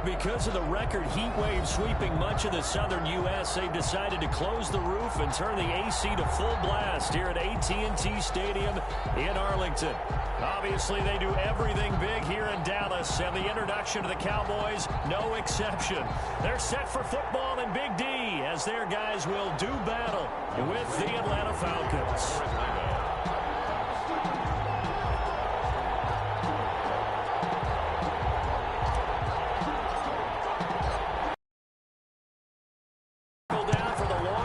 Because of the record heat wave sweeping much of the southern U.S., they decided to close the roof and turn the AC to full blast here at AT&T Stadium in Arlington. Obviously, they do everything big here in Dallas, and the introduction to the Cowboys, no exception. They're set for football in Big D as their guys will do battle with the Atlanta Falcons.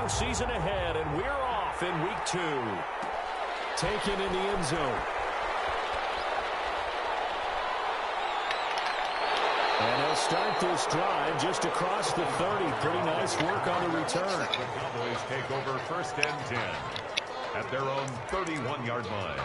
Season ahead, and we're off in week 2. Taken in the end zone. And he'll start this drive just across the 30. Pretty nice work on the return. The Cowboys take over 1st and 10 at their own 31-yard line.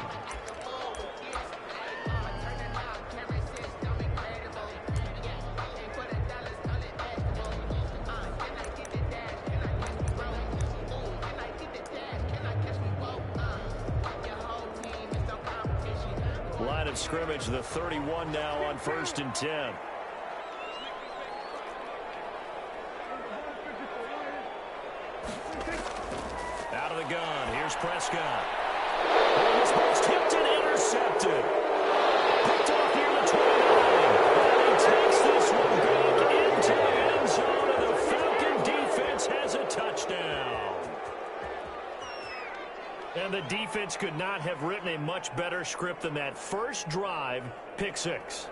Line of scrimmage, the 31 now on 1st and 10. Out of the gun, here's Prescott. And this ball's tipped and intercepted. Picked off near the 29. And he takes this one back into the end zone, and the Falcon defense has a touchdown. And the defense could not have written a much better script than that first drive, pick 6.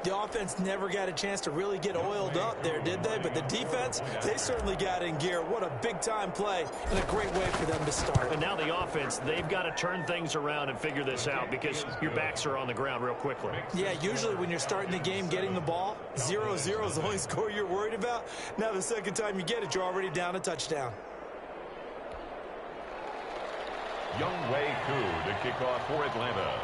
The offense never got a chance to really get oiled up there, did they? But the defense, they certainly got in gear. What a big-time play and a great way for them to start. And now the offense, they've got to turn things around and figure this out because your backs are on the ground real quickly. Yeah, usually when you're starting the game getting the ball, 0-0 is the only score you're worried about. Now the second time you get it, you're already down a touchdown. Young Wei Koo to kick off for Atlanta.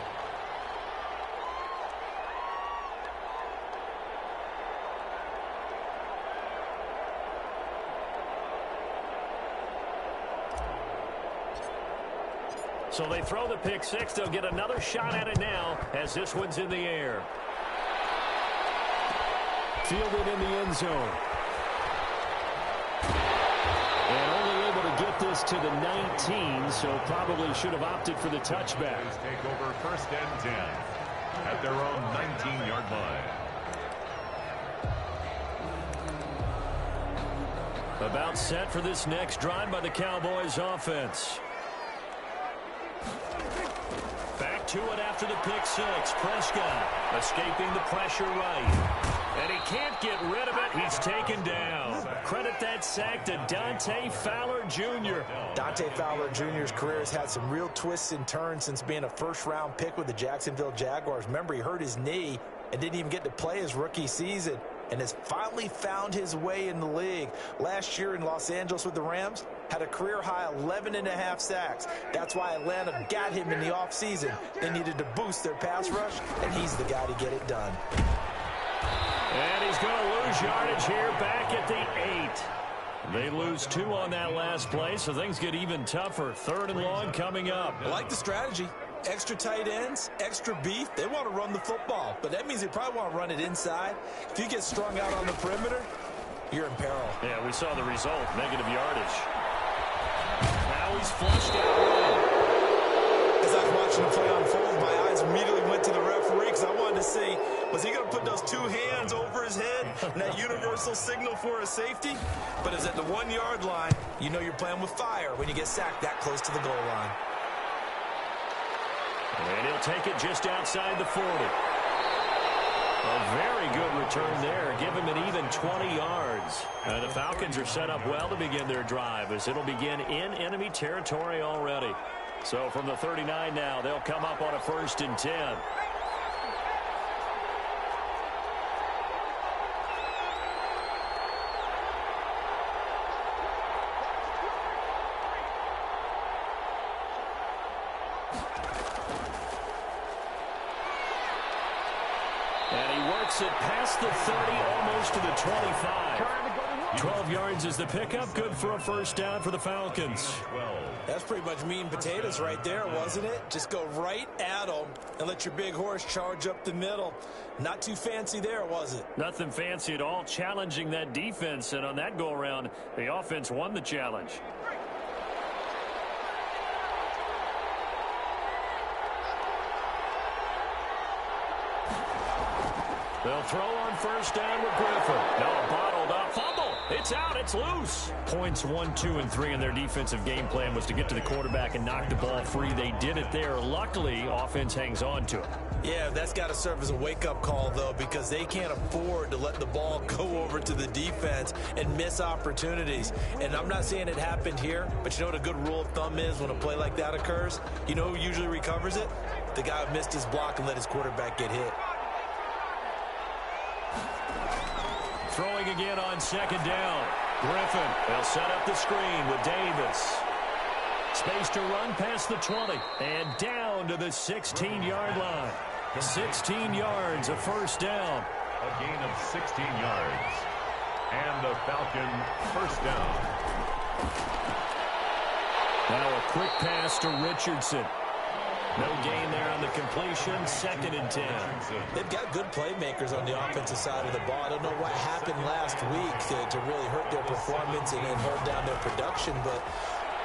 So they throw the pick 6. They'll get another shot at it now as this one's in the air. Fielded in the end zone. And only able to get this to the 19, so probably should have opted for the touchback. Take over 1st and 10 at their own 19-yard line. About set for this next drive by the Cowboys offense. Back to it after the pick 6. Prescott escaping the pressure right. And he can't get rid of it. He's taken down. Credit that sack to Dante Fowler Jr. Dante Fowler Jr.'s career has had some real twists and turns since being a first-round pick with the Jacksonville Jaguars. Remember, he hurt his knee and didn't even get to play his rookie season and has finally found his way in the league. Last year in Los Angeles with the Rams, had a career-high 11.5 sacks. That's why Atlanta got him in the offseason. They needed to boost their pass rush, and he's the guy to get it done. And he's going to lose yardage here back at the 8. They lose 2 on that last play, so things get even tougher. 3rd and long coming up. I like the strategy. Extra tight ends, extra beef. They want to run the football, but that means they probably want to run it inside. If you get strung out on the perimeter, you're in peril. Yeah, we saw the result, negative yardage. Now he's flushed out. As I was watching the play unfold, my eyes immediately went to the referee because I wanted to see, was he going to put those 2 hands over his head and that universal signal for a safety? But it's at the 1-yard line. You know you're playing with fire when you get sacked that close to the goal line. And he'll take it just outside the 40. A very good return there. Give him an even 20 yards. And the Falcons are set up well to begin their drive as it'll begin in enemy territory already. So from the 39 now, they'll come up on a 1st and 10. It past the 30, almost to the 25. 12 yards is the pickup. Good for a 1st down for the Falcons. That's pretty much meat and potatoes right there, wasn't it? Just go right at them and let your big horse charge up the middle. Not too fancy there, was it? Nothing fancy at all, challenging that defense, and on that go-around, the offense won the challenge. They'll throw on first down with Griffin. No, bottled up. Fumble. It's out. It's loose. Points 1, 2, and 3 in their defensive game plan was to get to the quarterback and knock the ball free. They did it there. Luckily, offense hangs on to it. Yeah, that's got to serve as a wake-up call, though, because they can't afford to let the ball go over to the defense and miss opportunities. And I'm not saying it happened here, but you know what a good rule of thumb is when a play like that occurs? You know who usually recovers it? The guy who missed his block and let his quarterback get hit. Throwing again on second down. Griffin. They'll set up the screen with Davis. Space to run past the 20 and down to the 16-yard line. 16 yards, a first down. A gain of 16 yards. And the Falcon first down. Now a quick pass to Richardson. No gain there on the completion. 2nd and 10. They've got good playmakers on the offensive side of the ball. I don't know what happened last week to really hurt their performance and hold down their production, but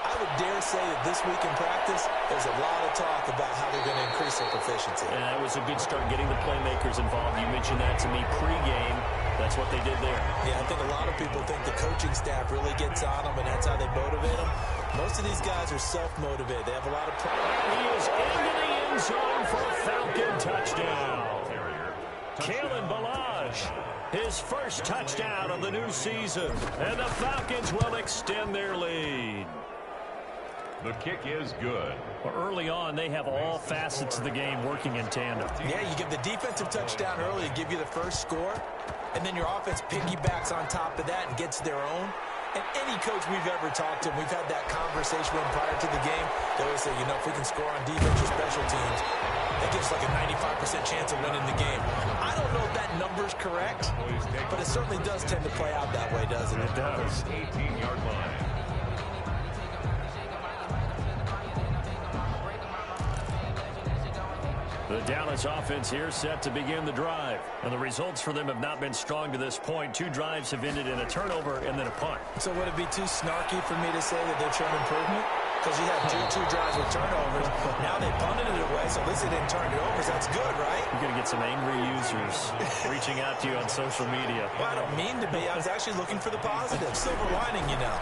I would dare say that this week in practice, there's a lot of talk about how they're going to increase their proficiency. And that was a good start, getting the playmakers involved. You mentioned that to me pregame. That's what they did there. Yeah, I think a lot of people think the coaching staff really gets on them, and that's how they motivate them. Most of these guys are self-motivated. They have a lot of pride. He is into the end zone for a Falcon touchdown. Kalen Ballage, his first touchdown of the new season. And the Falcons will extend their lead. The kick is good. Well, early on, they have all facets of the game working in tandem. Yeah, you give the defensive touchdown early to give you the first score, and then your offense piggybacks on top of that and gets their own. And any coach we've ever talked to, we've had that conversation with them prior to the game. They always say, you know, if we can score on defense or special teams, that gives like a 95% chance of winning the game. I don't know if that number's correct, but it certainly does tend to play out that way, doesn't it? It does. 18-yard line. The Dallas offense here set to begin the drive. And the results for them have not been strong to this point. 2 drives have ended in a turnover and then a punt. So would it be too snarky for me to say that they're showing improvement? Because you had two drives with turnovers. Now they punted it away, so at least they didn't turn it over. So that's good, right? You're going to get some angry users reaching out to you on social media. Well, I don't mean to be. I was actually looking for the positive. Silver lining, you know.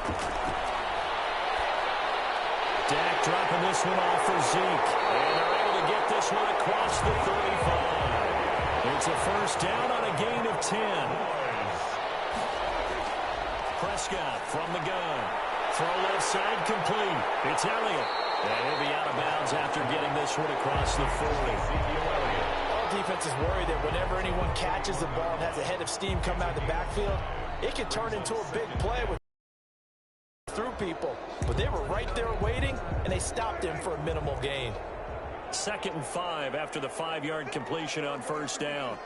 Dak dropping this one off for Zeke. And they're able to get this one across the 35. It's a first down on a gain of 10. Prescott from the gun. Throw left side complete. It's Elliott. And he'll be out of bounds after getting this one across the 40. All defenses worry that whenever anyone catches the ball and has a head of steam coming out of the backfield, it can turn into a big play with through people. But they were right there waiting, and they stopped him for a minimal gain. 2nd and 5 after the 5-yard completion on first down.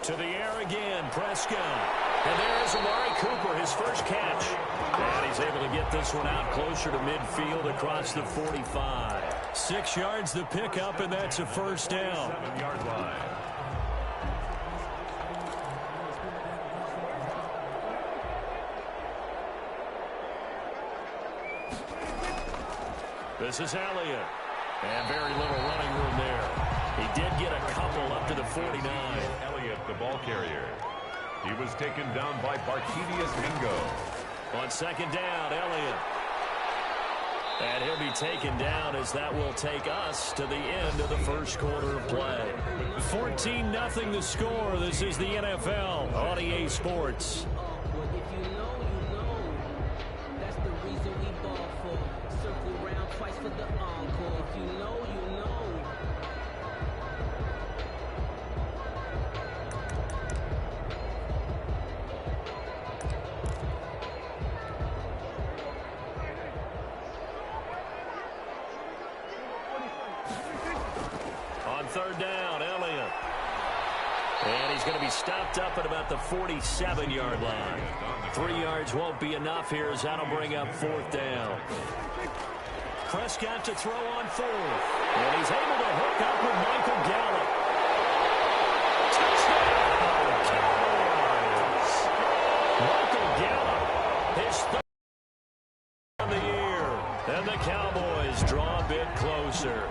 To the air again, Prescott. And there's Amari Cooper, his first catch. And he's able to get this one out closer to midfield across the 45. 6 yards to pick up, and that's a first down. 7-yard line. This is Elliott. And very little running room there. He did get a couple up to the 49. Elliott, the ball carrier. He was taken down by Barkevius Mingo. On second down, Elliott. And he'll be taken down as that will take us to the end of the first quarter of play. 14-0 the score. This is the NFL on EA Sports. third down. Elliott. And he's going to be stopped up at about the 47-yard line. 3 yards won't be enough here as that'll bring up fourth down. Prescott to throw on fourth. And he's able to hook up with Michael Gallup. Touchdown, Cowboys. Michael Gallup, his third on the year. And the Cowboys draw a bit closer.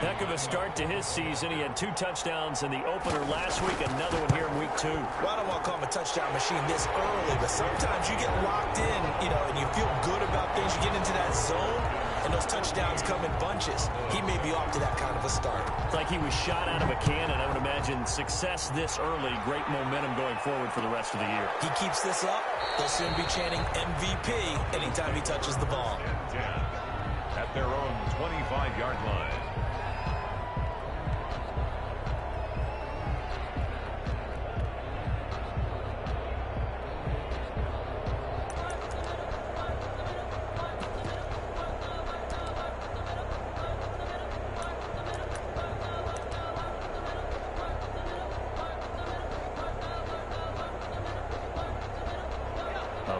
Heck of a start to his season. He had 2 touchdowns in the opener last week, another one here in week 2. Well, I don't want to call him a touchdown machine this early, but sometimes you get locked in, and you feel good about things. You get into that zone, and those touchdowns come in bunches. He may be off to that kind of a start. It's like he was shot out of a cannon. I would imagine success this early, great momentum going forward for the rest of the year. He keeps this up, they'll soon be chanting MVP anytime he touches the ball. At their own 25-yard line.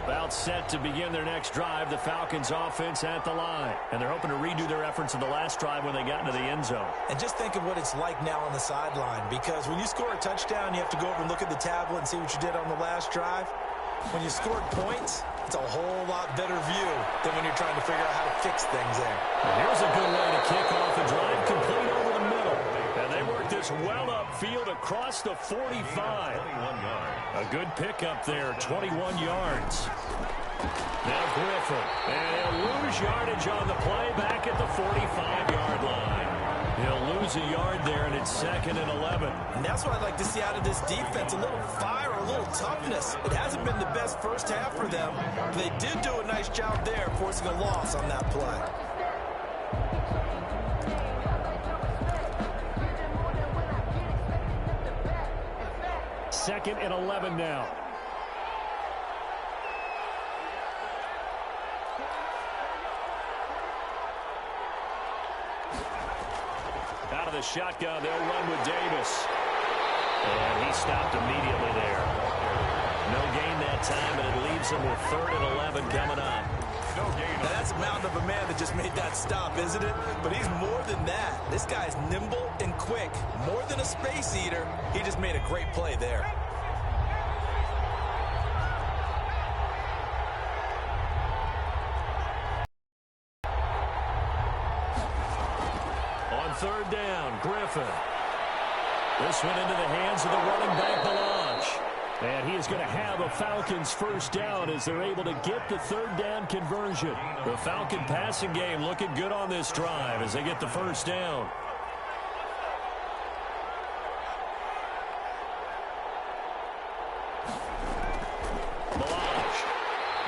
About set to begin their next drive, the Falcons offense at the line. And they're hoping to redo their efforts of the last drive when they got into the end zone. And just think of what it's like now on the sideline, because when you score a touchdown, you have to go over and look at the tablet and see what you did on the last drive. When you scored points, it's a whole lot better view than when you're trying to figure out how to fix things there. And here's a good way to kick off a drive, complete over the middle. And they work this well upfield across the 45. A good pickup there, 21 yards. Now Griffin, and he'll lose yardage on the play back at the 45-yard line. He'll lose a yard there, and it's 2nd and 11. And that's what I'd like to see out of this defense, a little fire, a little toughness. It hasn't been the best first half for them, but they did do a nice job there, forcing a loss on that play. Second and 11 now. Out of the shotgun, they'll run with Davis. And he stopped immediately there. No gain that time, but it leaves him with 3rd and 11 coming up. No gain. Now that's a mountain of a man that just made that stop, isn't it? But he's more than that. This guy's nimble and quick. More than a space eater, he just made a great play there. On 3rd down, Griffin. This one into the hands of the running back, Melange. And he is going to have a Falcons first down as they're able to get the 3rd down conversion. The Falcon passing game looking good on this drive as they get the first down. Melange.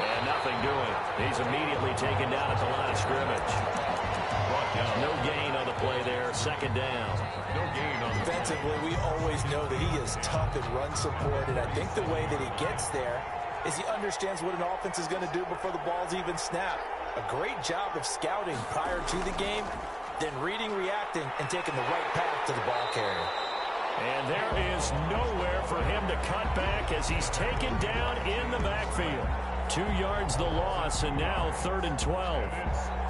And nothing doing. He's immediately taken down at the line of scrimmage. No gain on the play there. 2nd down. No gain on the Defensively, we always know that he is tough and run support, and I think the way that he gets there is he understands what an offense is going to do before the ball's even snapped. A great job of scouting prior to the game, then reading, reacting, and taking the right path to the ball carrier. And there is nowhere for him to cut back as he's taken down in the backfield. 2 yards the loss, and now 3rd and 12.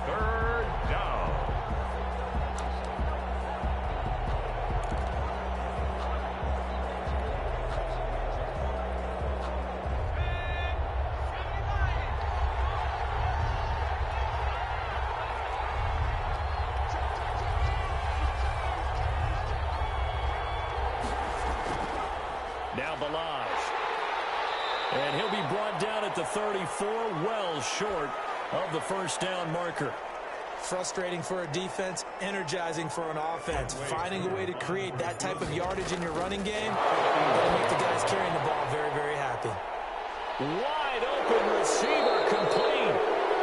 3rd down. Now Balaj. And he'll be brought down at the 34, well short of the first down marker. Frustrating for a defense, energizing for an offense. Finding a way to create that type of yardage in your running game will make the guys carrying the ball very, very happy. Wide open receiver complete.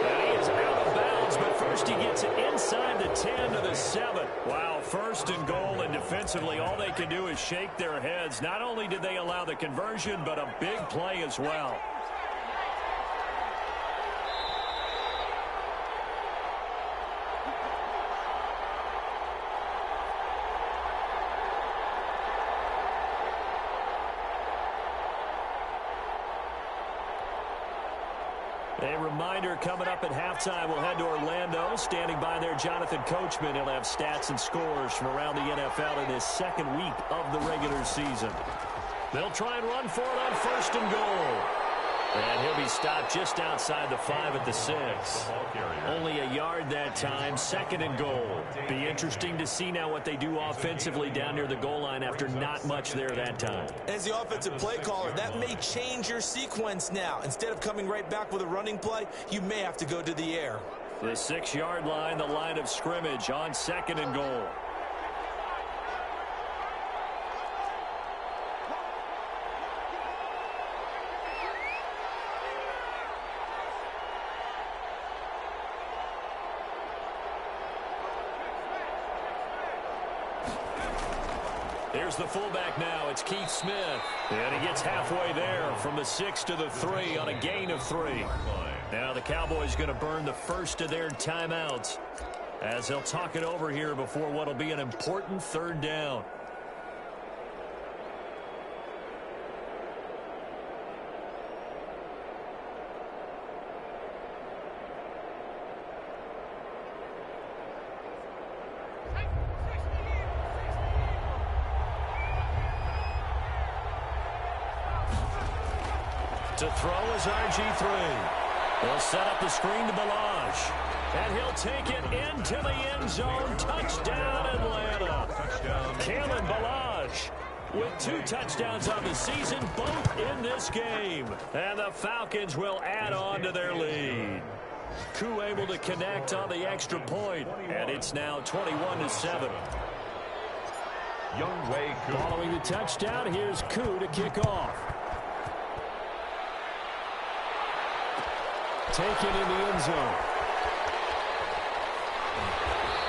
And he is out of bounds, but first he gets it inside the 10 to the 7. Wow, 1st and goal, and defensively all they can do is shake their heads. Not only did they allow the conversion, but a big play as well. A reminder coming up at halftime, we'll head to Orlando. Standing by there, Jonathan Coachman. He'll have stats and scores from around the NFL in his second week of the regular season. They'll try and run for it on 1st and goal. And he'll be stopped just outside the 5 at the 6. Only a yard that time, 2nd and goal. Be interesting to see now what they do offensively down near the goal line after not much there that time. As the offensive play caller, that may change your sequence now. Instead of coming right back with a running play, you may have to go to the air. The 6-yard line, the line of scrimmage on 2nd and goal. Here's the fullback now. It's Keith Smith. And he gets halfway there from the 6 to the 3 on a gain of 3. Now the Cowboys going to burn the first of their timeouts as they'll talk it over here before what will be an important 3rd down. To throw is RG3. They'll set up the screen to Balaj. And he'll take it into the end zone. Touchdown, Atlanta. Kalen Balaj with 2 touchdowns on the season, both in this game. And the Falcons will add on to their lead. Koo able to connect on the extra point. And it's now 21-7. Younghoe Koo. Following the touchdown, here's Koo to kick off. Taken in the end zone.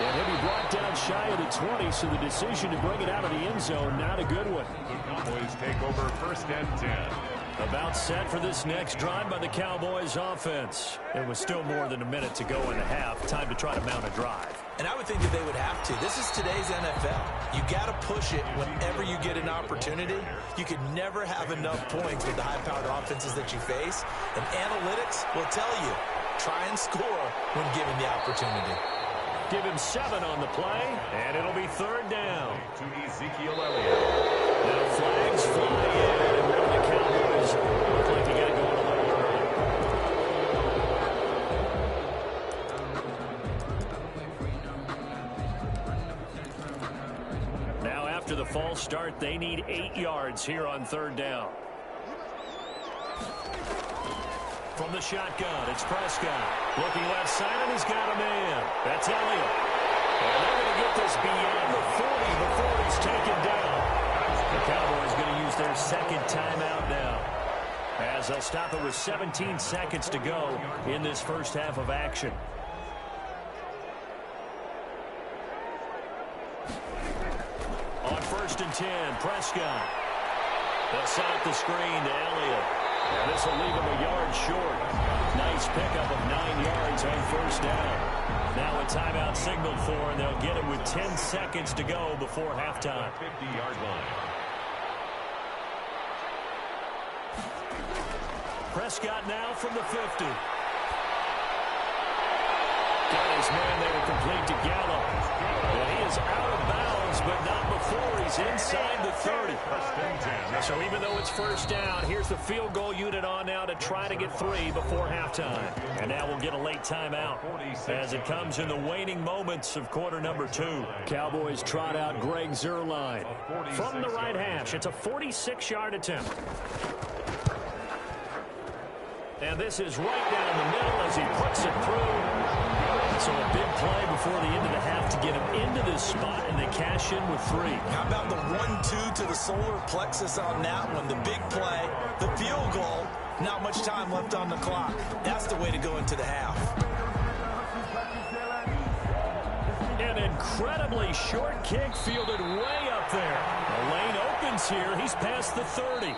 And he'll be brought down shy of the 20, so the decision to bring it out of the end zone, not a good one. The Cowboys take over 1st and 10. About set for this next drive by the Cowboys offense. It was still more than a minute to go in the half. Time to try to mount a drive. And I would think that they would have to. This is today's NFL. You got to push it whenever you get an opportunity. You could never have enough points with the high-powered offenses that you face. And analytics will tell you, try and score when given the opportunity. Give him 7 on the play, and it'll be 3rd down. To Ezekiel Elliott. Now flags fly in, and one of the Cowboys look like they got to go on a little early. Now after the false start, they need 8 yards here on 3rd down. From the shotgun, it's Prescott. Looking left side, and he's got a man. That's Elliott. And they're going to get this beyond the 40 before he's taken down. The Cowboys going to use their 2nd timeout now, as they'll stop it with 17 seconds to go in this first half of action. On 1st and 10, Prescott. They'll set up the screen to Elliott. And this will leave him a yard short. Nice pickup of 9 yards on 1st down. Now a timeout signaled for, and they'll get it with 10 seconds to go before halftime. 50-yard line. Prescott now from the 50. Got his man there complete to Gallup. And he is out of bounds, but not before he's inside the 30. So even though it's 1st down, here's the field goal unit on now to try to get 3 before halftime. And now we'll get a late timeout as it comes in the waning moments of quarter number 2. Cowboys trot out Greg Zuerlein from the right hash. It's a 46-yard attempt. And this is right down the middle as he puts it through. So a big play before the end of the half to get him into this spot, and they cash in with 3. How about the 1-2 to the solar plexus on that one? The big play, the field goal, not much time left on the clock. That's the way to go into the half. An incredibly short kick fielded way up there. The lane opens here. He's past the 30.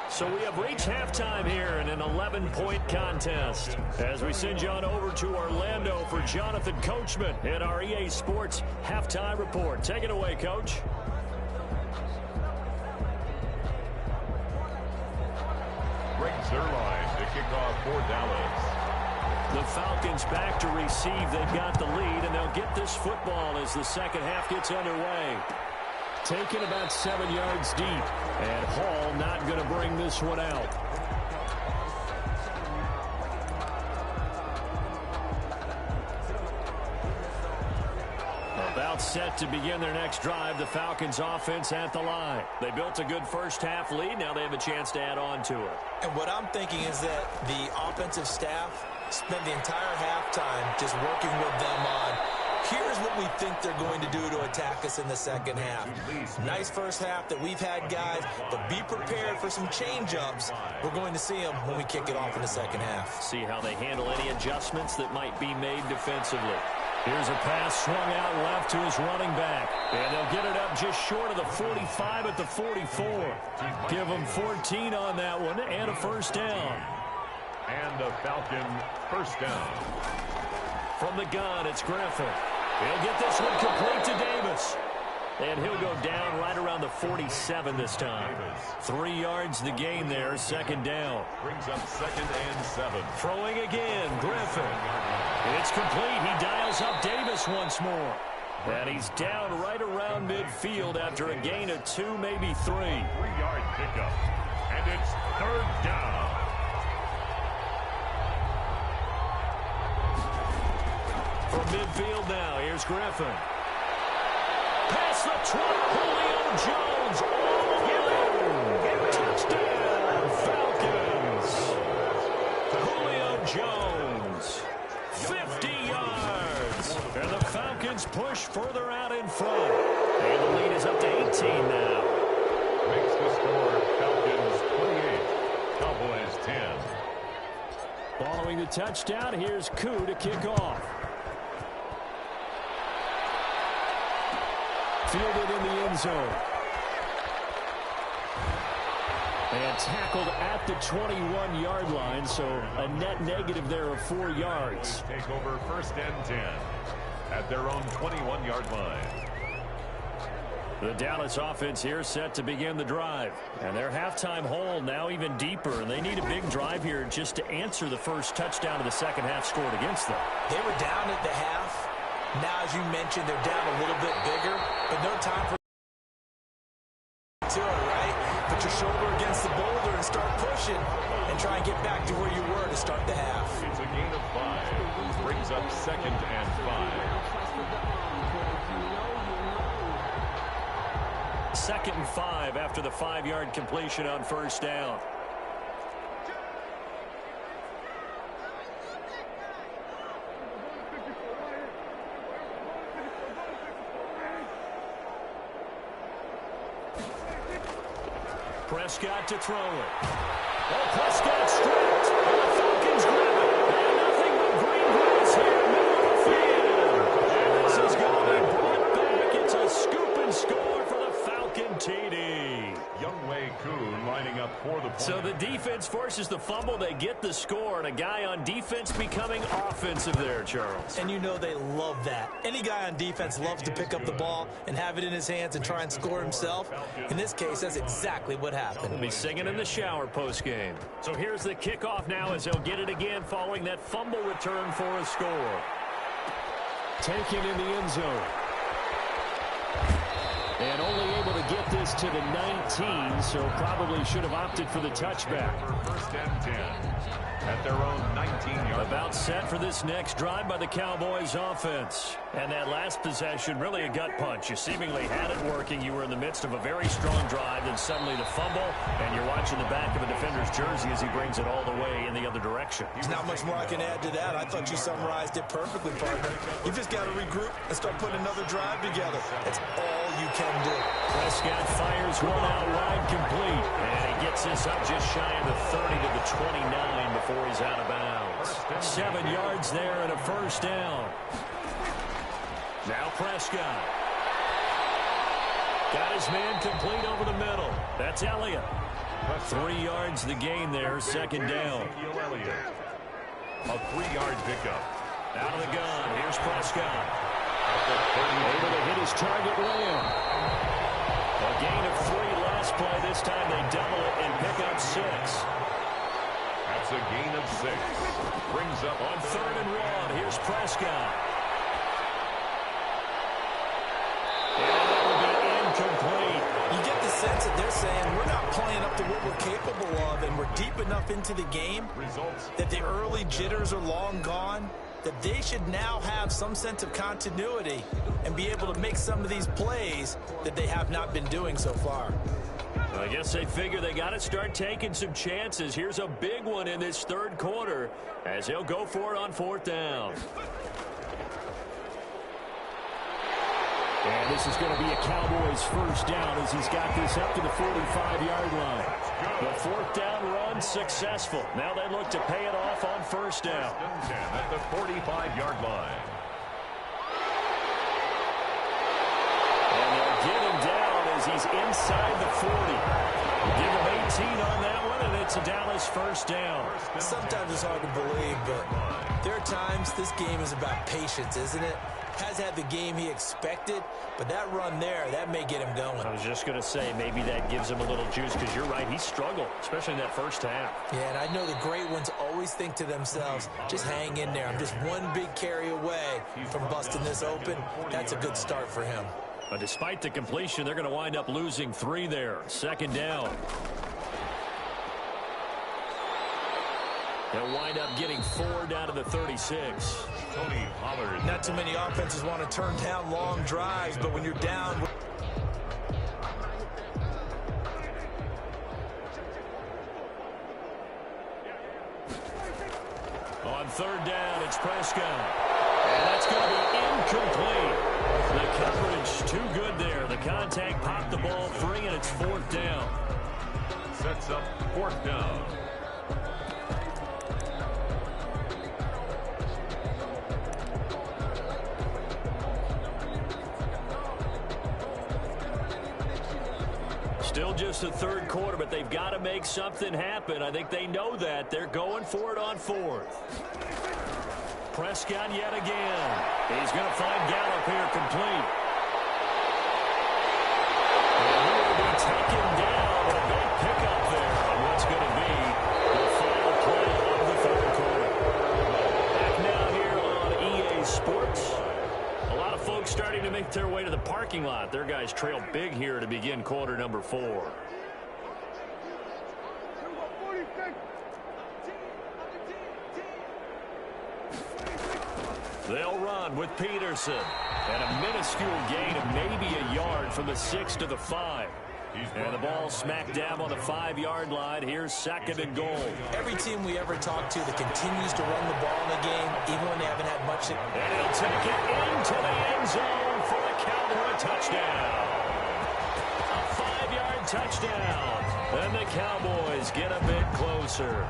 So we have reached halftime here in an 11-point contest. As we send you on over to Orlando for Jonathan Coachman in our EA Sports Halftime Report. Take it away, Coach. Greg Zuerlein to kick off for Dallas. The Falcons back to receive. They've got the lead, and they'll get this football as the second half gets underway. Taken about 7 yards deep, and Hall not going to bring this one out. About set to begin their next drive. The Falcons offense at the line. They built a good first half lead. Now they have a chance to add on to it. And what I'm thinking is that the offensive staff spent the entire halftime just working with them on, here's what we think they're going to do to attack us in the second half. Nice first half that we've had, guys, but be prepared for some change-ups. We're going to see them when we kick it off in the second half. See how they handle any adjustments that might be made defensively. Here's a pass swung out left to his running back. And they'll get it up just short of the 45 at the 44. Give them 14 on that one and a first down. And a Falcon first down. From the gun, it's Griffin. He'll get this one complete to Davis. And he'll go down right around the 47 this time. 3 yards the gain there, second down. Brings up 2nd and 7. Throwing again, Griffin. It's complete. He dials up Davis once more. And he's down right around midfield after a gain of 2, maybe 3. 3-yard pickup. And it's 3rd down. From midfield now, here's Griffin. Past the 20, Julio Jones. Oh, touchdown, Falcons. Julio Jones, 50 yards. And the Falcons push further out in front. And the lead is up to 18 now. Makes the score Falcons 28, Cowboys 10. Following the touchdown, here's Koo to kick off. Fielded in the end zone. And tackled at the 21-yard line, so a net negative there of 4 yards. Take over 1st and 10 at their own 21-yard line. The Dallas offense here set to begin the drive. And their halftime hole now even deeper, and they need a big drive here just to answer the first touchdown of the second half scored against them. They were down at the half. Now, as you mentioned, they're down a little bit bigger, but no time for to it, right? Put your shoulder against the boulder and start pushing and try and get back to where you were to start the half. It's a gain of 5. Brings up 2nd and 5. 2nd and 5 after the 5-yard completion on first down. Prescott to throw it. Oh, Prescott stripped. And the Falcons grab it. And nothing but green grass here, middle of the field. And this is going to be brought back. It's a scoop and score for the Falcon TD. Younghoe Koo lining up for the point. So the defense forces the fumble. They get the score, and a guy on defense becoming offensive there, Charles. And you know they love that. Any guy on defense loves to pick up the ball and have it in his hands and try and score himself. In this case, that's exactly what happened. He'll be singing in the shower post-game. So here's the kickoff now as they'll get it again following that fumble return for a score. Taken in the end zone. And only able to get this to the 19, so probably should have opted for the touchback. For 1st and 10 at their own 19-yard. About set for this next drive by the Cowboys offense. And that last possession, really a gut punch. You seemingly had it working. You were in the midst of a very strong drive, then suddenly the fumble, and you're watching the back of a defender's jersey as he brings it all the way in the other direction. There's not much more I can add to that. I thought you summarized it perfectly, partner. You've just got to regroup and start putting another drive together. That's all you can do. Prescott fires one out wide, complete. And he gets this up just shy of the 30 to the 29 before he's out of bounds. 7 yards there and a first down. Now Prescott. Got his man complete over the middle. That's Elliott. 3 yards the gain there, second down. A 3-yard pickup. Out of the gun, here's Prescott. Able to hit his target Lamb. A gain of 3 last play. This time they double it and pick up 6. That's That's a gain of 6. Brings up on 3rd and 1. Here's Prescott. And that will be incomplete. You get the sense that they're saying we're not playing up to what we're capable of, and we're deep enough into the game that the early jitters are long gone, that they should now have some sense of continuity and be able to make some of these plays that they have not been doing so far. I guess they figure they got to start taking some chances. Here's a big one in this 3rd quarter as he'll go for it on 4th down. And this is going to be a Cowboys 1st down as he's got this up to the 45-yard line. The 4th down run successful. Now they look to pay it off on 1st down. At the 45-yard line. And they'll get him down as he's inside the 40. Give him 18 on that one, and it's a Dallas 1st down. Sometimes it's hard to believe, but there are times this game is about patience, isn't it? Has had the game he expected, but that run there, that may get him going. I was just going to say, maybe that gives him a little juice, because you're right, he struggled, especially in that 1st half. Yeah, and I know the great ones always think to themselves, just hang in there. I'm just one big carry away from busting this open. That's a good start for him. But despite the completion, they're going to wind up losing 3 there. 2nd down. They'll wind up getting 4 down to the 36. Tony Pollard. Not too many offenses want to turn down long drives, but when you're down... On 3rd down, it's Prescott. And that's going to be incomplete. The coverage too good there. The contact popped the ball free, and it's 4th down. Sets up 4th down. Still just the 3rd quarter, but they've got to make something happen. I think they know that. They're going for it on 4th. Prescott yet again. He's going to find Gallup here complete. And he will be taken down. A big pickup there on what's going to be the final play of the 3rd quarter. Back now here on EA Sports. A lot of folks starting to make their way to the parking lot. Their guys trail big here to begin quarter number 4. They'll run with Peterson. And a minuscule gain of maybe a yard from the 6 to the 5. And the ball smacked down on the 5-yard line. Here's 2nd and goal. Every team we ever talk to that continues to run the ball in the game, even when they haven't had much... And he'll take it into the end zone for a Cowboy touchdown. A 5-yard touchdown. And the Cowboys get a bit closer.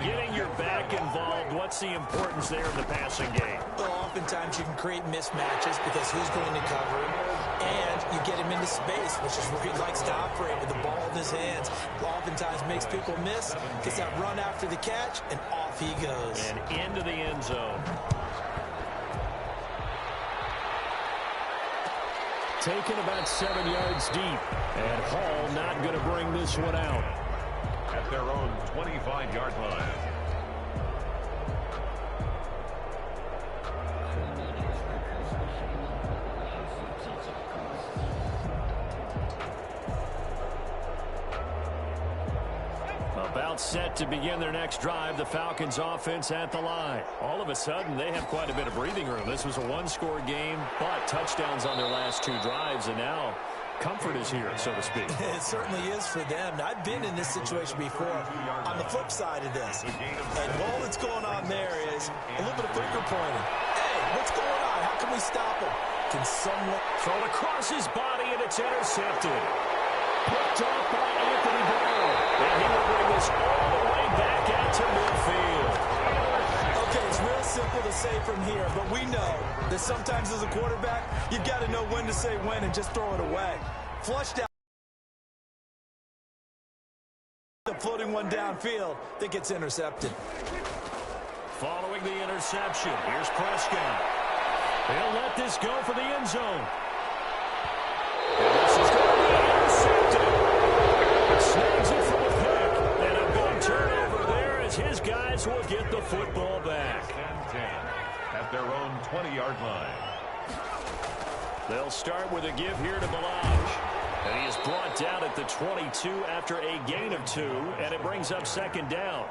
Getting your back involved, what's the importance there in the passing game? Well, oftentimes you can create mismatches because who's going to cover him, and you get him into space, which is where he likes to operate with the ball in his hands. Oftentimes makes people miss, gets that run after the catch, and off he goes. And into the end zone. Taken about 7 yards deep, and Hall not going to bring this one out. At their own 25-yard line. About set to begin their next drive, the Falcons offense at the line. All of a sudden, they have quite a bit of breathing room. This was a one-score game, but touchdowns on their last 2 drives, and now comfort is here, so to speak. It certainly is for them. Now, I've been in this situation before on the flip side of this. And all that's going on there is a little bit of finger pointing. Hey, what's going on? How can we stop him? Can someone throw it across his body, and it's intercepted. Picked off by Anthony Brown. And he will bring this all the way back out to midfield. Okay, it's real simple to say from here, but we know that sometimes as a quarterback, you've got to know when to say when and just throw it away. Flushed out. The floating one downfield that gets intercepted. Following the interception, here's Prescott. He'll let this go for the end zone. And this is going to be intercepted. Snags it from a pick. And a big turnover there at their own 20-yard line. They'll start with a give here to Balaj. And he is brought down at the 22 after a gain of 2, and it brings up second down.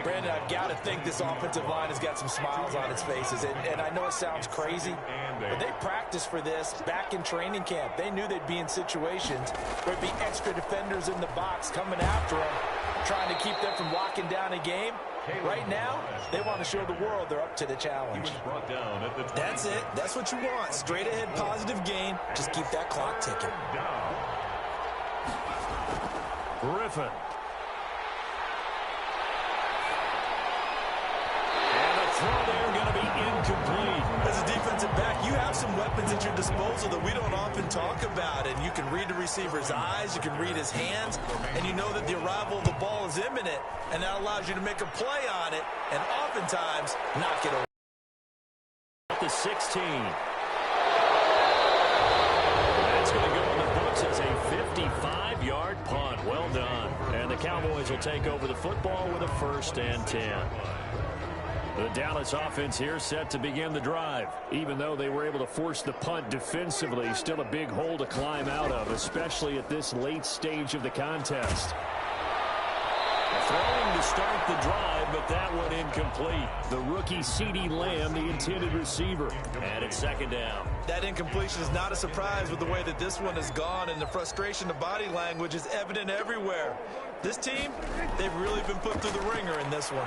Brandon, I've got to think this offensive line has got some smiles on its faces. And I know it sounds crazy, but they practiced for this back in training camp. They knew they'd be in situations where there'd be extra defenders in the box coming after them, trying to keep them from locking down a game. Right now, they want to show the world they're up to the challenge. That's it. That's what you want. Straight ahead positive gain. Just keep that clock ticking. Griffin. Throw there going to be incomplete. As a defensive back, you have some weapons at your disposal that we don't often talk about. And you can read the receiver's eyes, you can read his hands, and you know that the arrival of the ball is imminent, and that allows you to make a play on it and oftentimes knock it over. At the 16. That's going to go in the books as a 55-yard punt. Well done. And the Cowboys will take over the football with a 1st and 10. The Dallas offense here set to begin the drive. Even though they were able to force the punt defensively, still a big hole to climb out of, especially at this late stage of the contest. Throwing to start the drive, but that one incomplete. The rookie CeeDee Lamb, the intended receiver. And it's second down. That incompletion is not a surprise with the way that this one has gone, and the frustration of body language is evident everywhere. This team, they've really been put through the ringer in this one.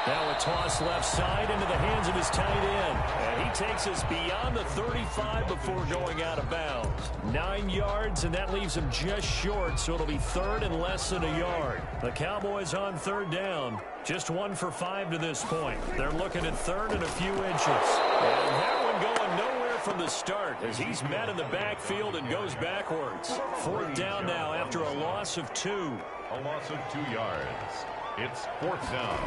Now a toss left side into the hands of his tight end. And he takes us beyond the 35 before going out of bounds. 9 yards, and that leaves him just short, so it'll be 3rd and less than a yard. The Cowboys on 3rd down. Just 1 for 5 to this point. They're looking at 3rd and a few inches. And that one going nowhere from the start as he's met in the backfield and goes backwards. 4th down now after a loss of 2. A loss of 2 yards. It's 4th down.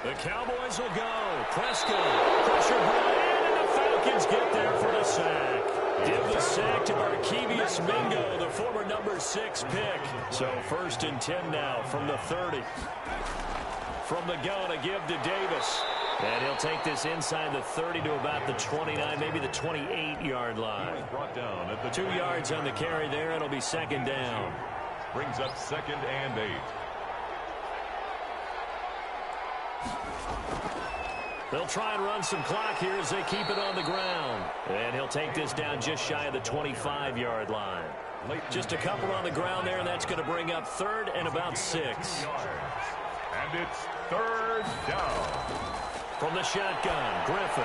The Cowboys will go. Prescott, pressure brought in, and the Falcons get there for the sack. Give the sack to Markevius Mingo, the former number 6 pick. So 1st and 10 now from the 30. From the gun, a give to Davis. And he'll take this inside the 30 to about the 29, maybe the 28-yard line. 2 yards on the carry there. It'll be 2nd down. Brings up 2nd and 8. They'll try and run some clock here as they keep it on the ground. And he'll take this down just shy of the 25-yard line. Just a couple on the ground there, and that's going to bring up 3rd and about 6. And it's 3rd down. From the shotgun, Griffin.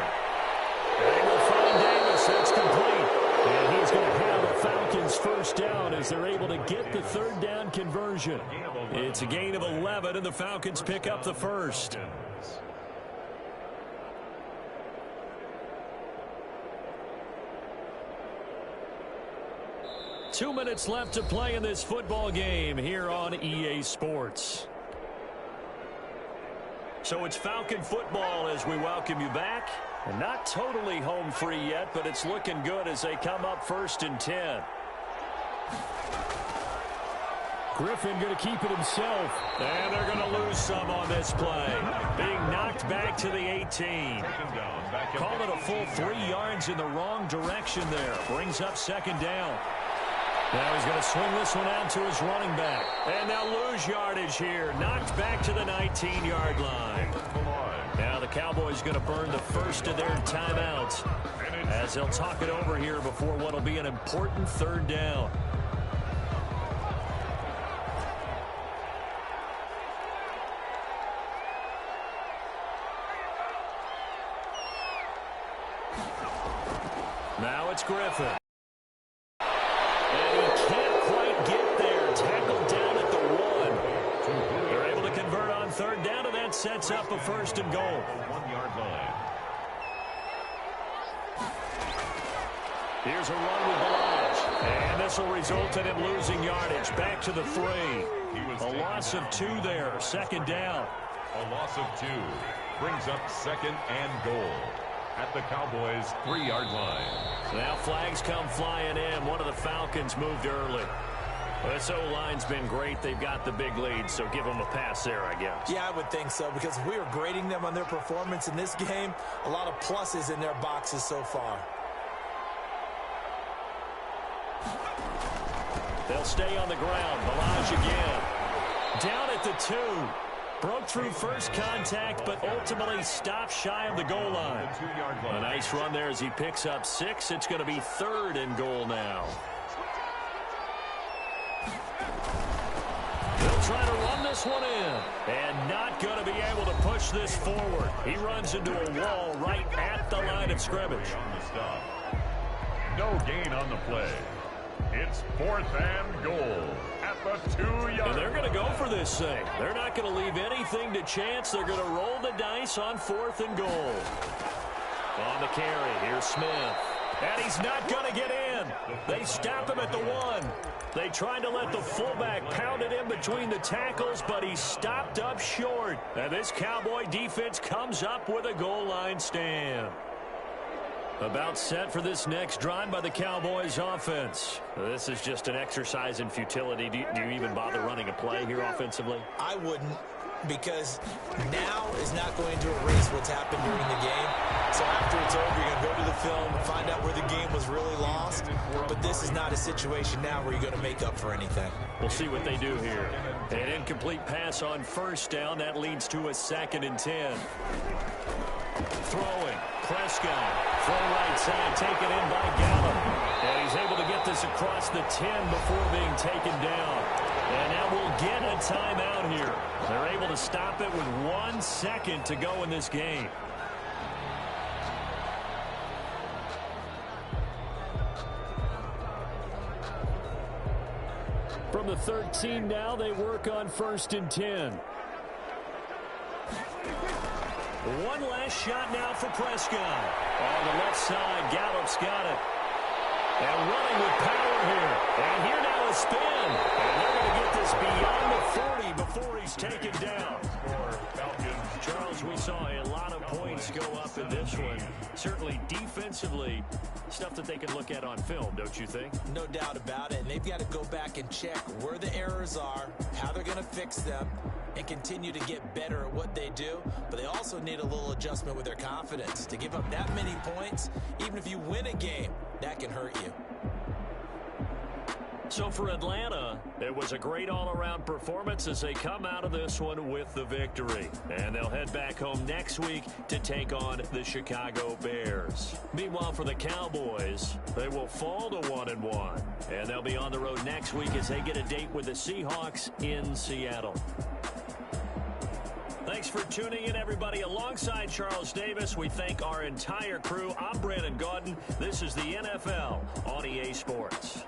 They will find Davis. That's complete. And he's going to have a Falcons 1st down as they're able to get the 3rd down conversion. It's a gain of 11, and the Falcons pick up the 1st. 2 minutes left to play in this football game here on EA Sports. So it's Falcon football as we welcome you back. And not totally home free yet, but it's looking good as they come up 1st and 10. Griffin going to keep it himself. And they're going to lose some on this play. Being knocked back to the 18. Call it a full 3 yards in the wrong direction there. Brings up 2nd down. Now he's going to swing this one out to his running back. And they'll lose yardage here. Knocked back to the 19-yard line. Now the Cowboys going to burn the first of their timeouts as they'll talk it over here before what will be an important 3rd down. Now it's Griffin. And he can't quite get there. Tackled down at the 1. They're able to convert on 3rd down, and that sets up a 1st and goal. 1-yard line. Here's a run with Balaj. And this will result in him losing yardage. Back to the 3. A loss of 2 there. 2nd down. A loss of 2. Brings up 2nd and goal at the Cowboys' 3-yard line. So now flags come flying in. One of the Falcons moved early. Well, this O-line's been great. They've got the big lead, so give them a pass there, I guess. Yeah, I would think so, because if we were grading them on their performance in this game, a lot of pluses in their boxes so far. They'll stay on the ground. Balaj again. Down at the 2. Broke through first contact, but ultimately stopped shy of the goal line. A nice run there as he picks up 6. It's going to be 3rd and goal now. They'll try to run this one in. And not going to be able to push this forward. He runs into a wall right at the line of scrimmage. No gain on the play. It's 4th and goal at the 2-yard line. And they're going to go for this thing. They're not going to leave anything to chance. They're going to roll the dice on 4th and goal. On the carry, here's Smith. And he's not going to get in. They stop him at the 1. They tried to let the fullback pound it in between the tackles, but he stopped up short. And this Cowboy defense comes up with a goal line stand. About set for this next drive by the Cowboys offense. This is just an exercise in futility. Do you even bother running a play here offensively? I wouldn't, because now is not going to erase what's happened during the game. So after it's over, you're going to go to the film and find out where the game was really lost. But this is not a situation now where you're going to make up for anything. We'll see what they do here. An incomplete pass on 1st down. That leads to a 2nd and 10. Throwing. Prescott. Throw right side. Taken in by Gallup. And he's able to get this across the 10 before being taken down. And now we'll get a timeout here. They're able to stop it with 1 second to go in this game. From the 13 now, they work on 1st and 10. One last shot now for Prescott. On the left side, Gallup's got it. And running with power here. And here now a spin. And they're going to get this beyond the 40 before he's taken down. Charles, we saw a lot of points go up in this one. Certainly defensively, stuff that they can look at on film, don't you think? No doubt about it. And they've got to go back and check where the errors are, how they're going to fix them, and continue to get better at what they do. But they also need a little adjustment with their confidence. To give up that many points, even if you win a game, that can hurt you. So for Atlanta, it was a great all-around performance as they come out of this one with the victory. And they'll head back home next week to take on the Chicago Bears. Meanwhile, for the Cowboys, they will fall to 1-1. And they'll be on the road next week as they get a date with the Seahawks in Seattle. Thanks for tuning in, everybody. Alongside Charles Davis, we thank our entire crew. I'm Brandon Gaudin. This is the NFL on EA Sports.